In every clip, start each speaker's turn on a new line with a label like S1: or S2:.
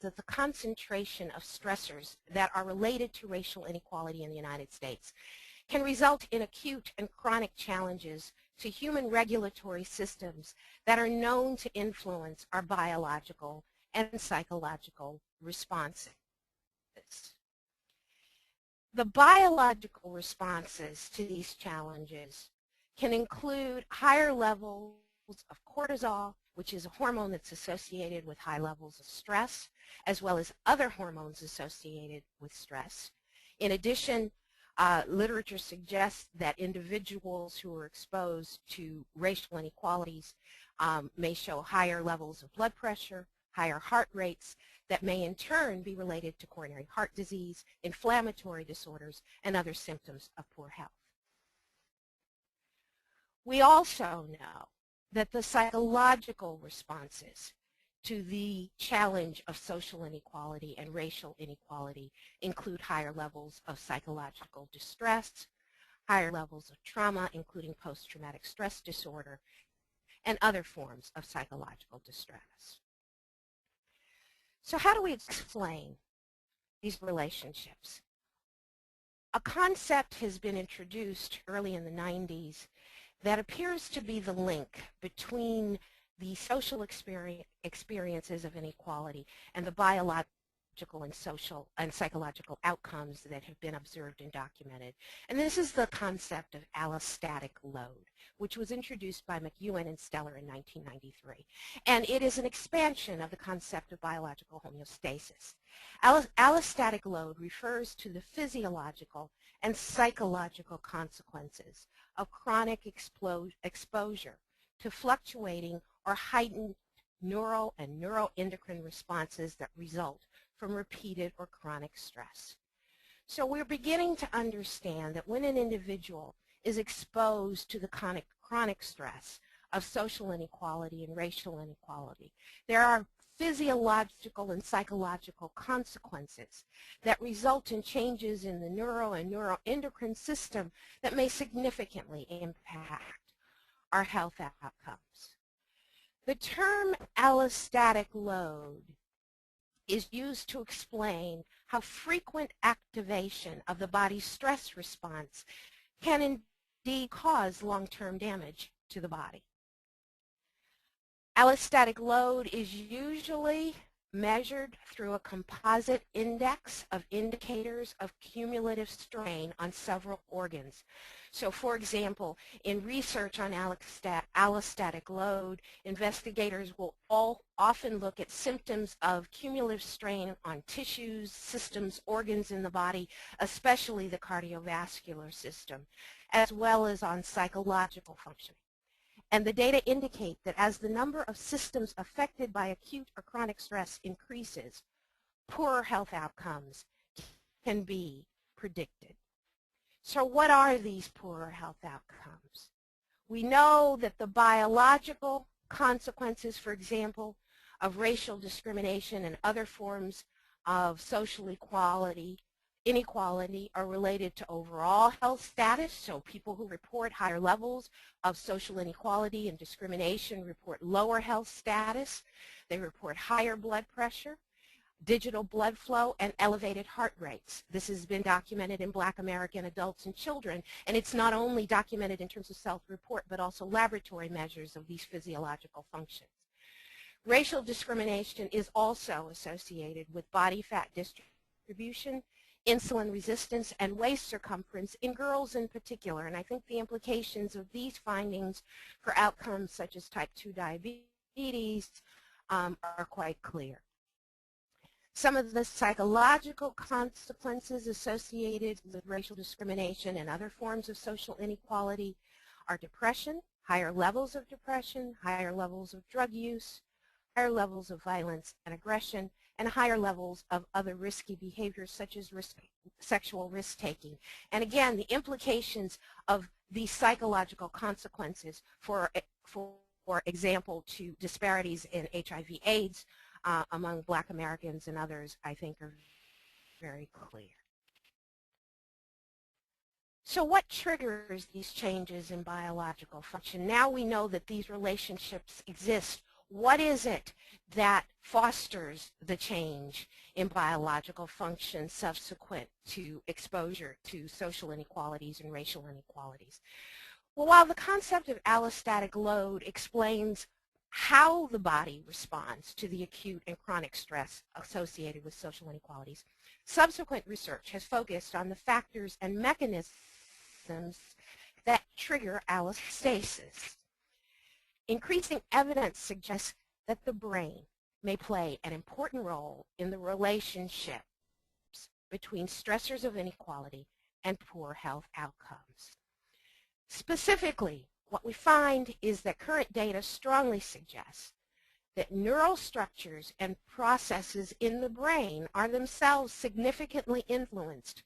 S1: that the concentration of stressors that are related to racial inequality in the United States can result in acute and chronic challenges to human regulatory systems that are known to influence our biological and psychological responses. The biological responses to these challenges can include higher levels of cortisol, which is a hormone that's associated with high levels of stress, as well as other hormones associated with stress. In addition, literature suggests that individuals who are exposed to racial inequalities may show higher levels of blood pressure, higher heart rates that may in turn be related to coronary heart disease, inflammatory disorders, and other symptoms of poor health. We also know that the psychological responses to the challenge of social inequality and racial inequality include higher levels of psychological distress, higher levels of trauma, including post-traumatic stress disorder, and other forms of psychological distress. So how do we explain these relationships? A concept has been introduced early in the 90s that appears to be the link between the social experiences of inequality and the biological and social and psychological outcomes that have been observed and documented. And this is the concept of allostatic load, which was introduced by McEwen and Steller in 1993. And it is an expansion of the concept of biological homeostasis. Allostatic load refers to the physiological and psychological consequences of chronic exposure to fluctuating or heightened neural and neuroendocrine responses that result from repeated or chronic stress. So we're beginning to understand that when an individual is exposed to the chronic stress of social inequality and racial inequality, there are physiological and psychological consequences that result in changes in the neuro and neuroendocrine system that may significantly impact our health outcomes. The term allostatic load is used to explain how frequent activation of the body's stress response can indeed cause long-term damage to the body. Allostatic load is usually measured through a composite index of indicators of cumulative strain on several organs. So for example, in research on allostatic load, investigators will often look at symptoms of cumulative strain on tissues, systems, organs in the body, especially the cardiovascular system, as well as on psychological functioning. And the data indicate that as the number of systems affected by acute or chronic stress increases, poorer health outcomes can be predicted. So what are these poorer health outcomes? We know that the biological consequences, for example, of racial discrimination and other forms of social inequality are related to overall health status. So people who report higher levels of social inequality and discrimination report lower health status. They report higher blood pressure, digital blood flow, and elevated heart rates. This has been documented in Black American adults and children, and it's not only documented in terms of self-report, but also laboratory measures of these physiological functions. Racial discrimination is also associated with body fat distribution, insulin resistance, and waist circumference in girls in particular. And I think the implications of these findings for outcomes such as type 2 diabetes are quite clear. Some of the psychological consequences associated with racial discrimination and other forms of social inequality are depression, higher levels of depression, higher levels of drug use, higher levels of violence and aggression, and higher levels of other risky behaviors such as sexual risk-taking. And again, the implications of these psychological consequences, for example, to disparities in HIV/AIDS among Black Americans and others, I think are very clear. So what triggers these changes in biological function? Now we know that these relationships exist. what is it that fosters the change in biological function subsequent to exposure to social inequalities and racial inequalities? Well, while the concept of allostatic load explains how the body responds to the acute and chronic stress associated with social inequalities, subsequent research has focused on the factors and mechanisms that trigger allostasis. Increasing evidence suggests that the brain may play an important role in the relationships between stressors of inequality and poor health outcomes. Specifically, what we find is that current data strongly suggests that neural structures and processes in the brain are themselves significantly influenced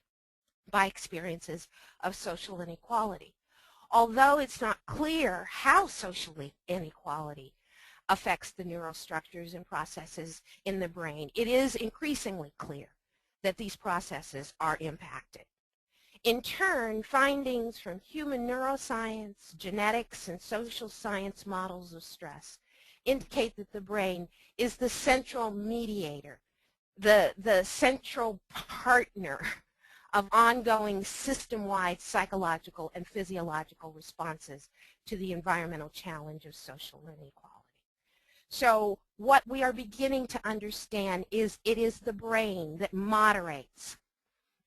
S1: by experiences of social inequality. Although it's not clear how social inequality affects the neural structures and processes in the brain, it is increasingly clear that these processes are impacted. In turn, findings from human neuroscience, genetics, and social science models of stress indicate that the brain is the central mediator, the central partner of ongoing system-wide psychological and physiological responses to the environmental challenge of social inequality. So what we are beginning to understand is it is the brain that moderates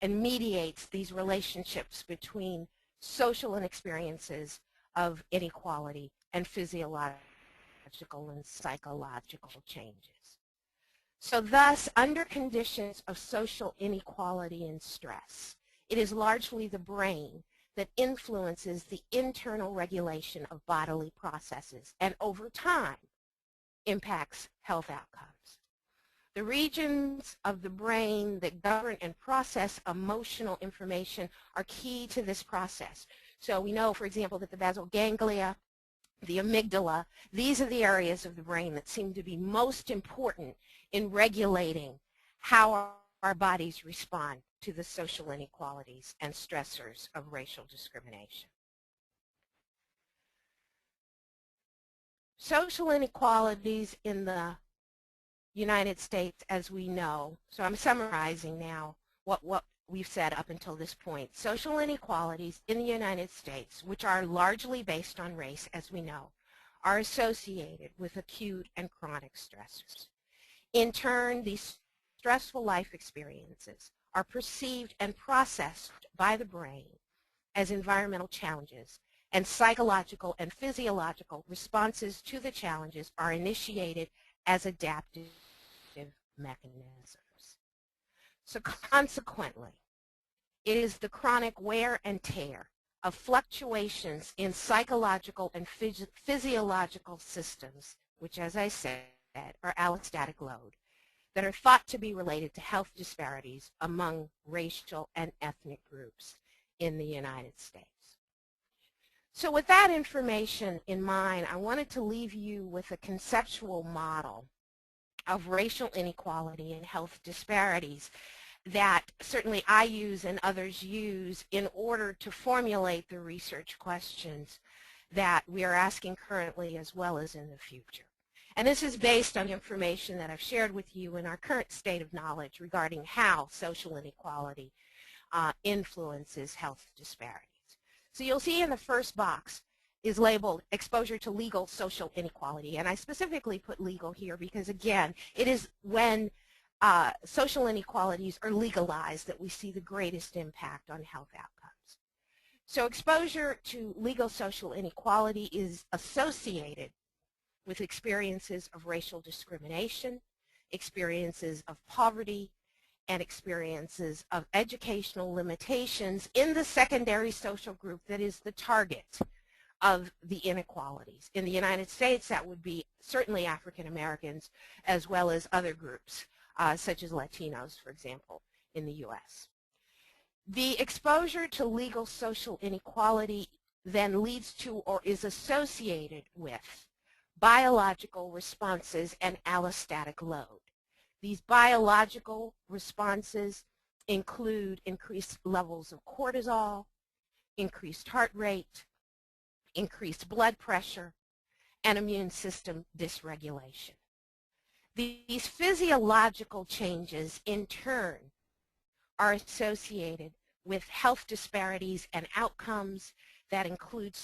S1: and mediates these relationships between social and experiences of inequality and physiological and psychological changes. So thus, under conditions of social inequality and stress, it is largely the brain that influences the internal regulation of bodily processes and over time impacts health outcomes. The regions of the brain that govern and process emotional information are key to this process. So we know, for example, that the basal ganglia, the amygdala, these are the areas of the brain that seem to be most important in regulating how our bodies respond to the social inequalities and stressors of racial discrimination. Social inequalities in the United States, as we know, so I'm summarizing now what we've said up until this point. Social inequalities in the United States, which are largely based on race, as we know, are associated with acute and chronic stressors. In turn, these stressful life experiences are perceived and processed by the brain as environmental challenges, and psychological and physiological responses to the challenges are initiated as adaptive mechanisms. So consequently, it is the chronic wear and tear of fluctuations in psychological and physiological systems, which, as I said, are allostatic load, that are thought to be related to health disparities among racial and ethnic groups in the United States. So with that information in mind, I wanted to leave you with a conceptual model of racial inequality and health disparities that certainly I use and others use in order to formulate the research questions that we are asking currently as well as in the future. And this is based on information that I've shared with you in our current state of knowledge regarding how social inequality influences health disparities. So you'll see in the first box is labeled exposure to legal social inequality. And I specifically put legal here because, again, it is when social inequalities are legalized that we see the greatest impact on health outcomes. So exposure to legal social inequality is associated with experiences of racial discrimination, experiences of poverty, and experiences of educational limitations in the secondary social group that is the target of the inequalities. In the United States, that would be certainly African Americans as well as other groups, such as Latinos, for example, in the U.S. The exposure to legal social inequality then leads to or is associated with biological responses and allostatic load. These biological responses include increased levels of cortisol, increased heart rate, increased blood pressure, and immune system dysregulation. These physiological changes, in turn, are associated with health disparities and outcomes that include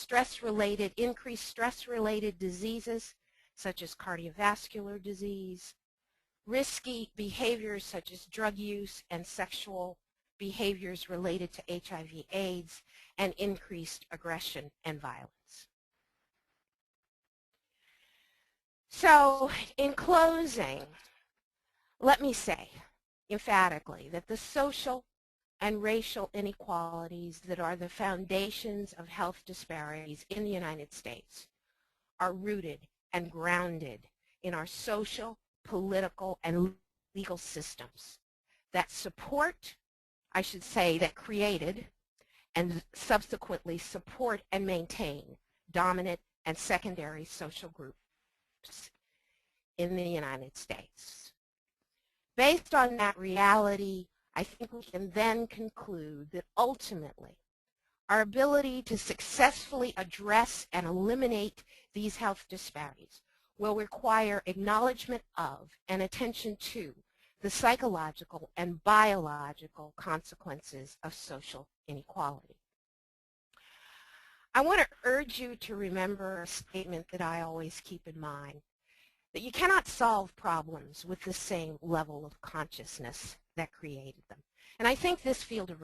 S1: increased stress-related diseases, such as cardiovascular disease, risky behaviors such as drug use and sexual behaviors related to HIV/AIDS, and increased aggression and violence. So, in closing, let me say emphatically that the social and racial inequalities that are the foundations of health disparities in the United States are rooted and grounded in our social, political, and legal systems that support, I should say, that created and subsequently support and maintain dominant and secondary social groups in the United States. Based on that reality, I think we can then conclude that ultimately our ability to successfully address and eliminate these health disparities will require acknowledgement of and attention to the psychological and biological consequences of social inequality. I want to urge you to remember a statement that I always keep in mind, that you cannot solve problems with the same level of consciousness that created them. And I think this field of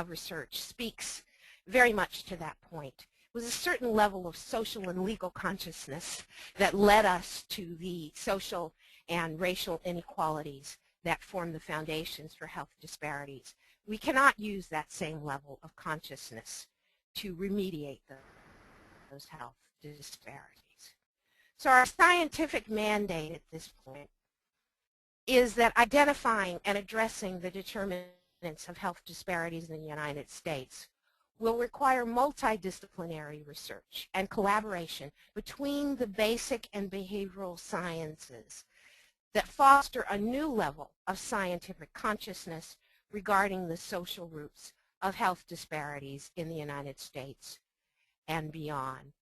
S1: research speaks very much to that point. It was a certain level of social and legal consciousness that led us to the social and racial inequalities that form the foundations for health disparities. We cannot use that same level of consciousness to remediate those health disparities. So our scientific mandate at this point is that identifying and addressing the determinants of health disparities in the United States will require multidisciplinary research and collaboration between the basic and behavioral sciences that foster a new level of scientific consciousness regarding the social roots of health disparities in the United States and beyond.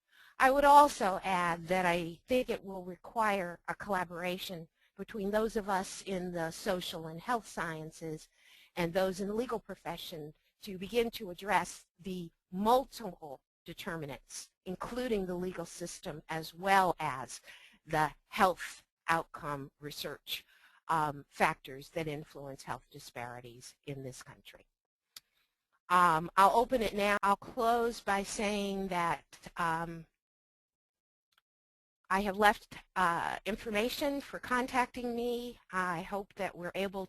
S1: I would also add that I think it will require a collaboration between those of us in the social and health sciences and those in the legal profession to begin to address the multiple determinants, including the legal system as well as the health outcome research factors that influence health disparities in this country. I'll open it now. I'll close by saying that I have left information for contacting me. I hope that we're able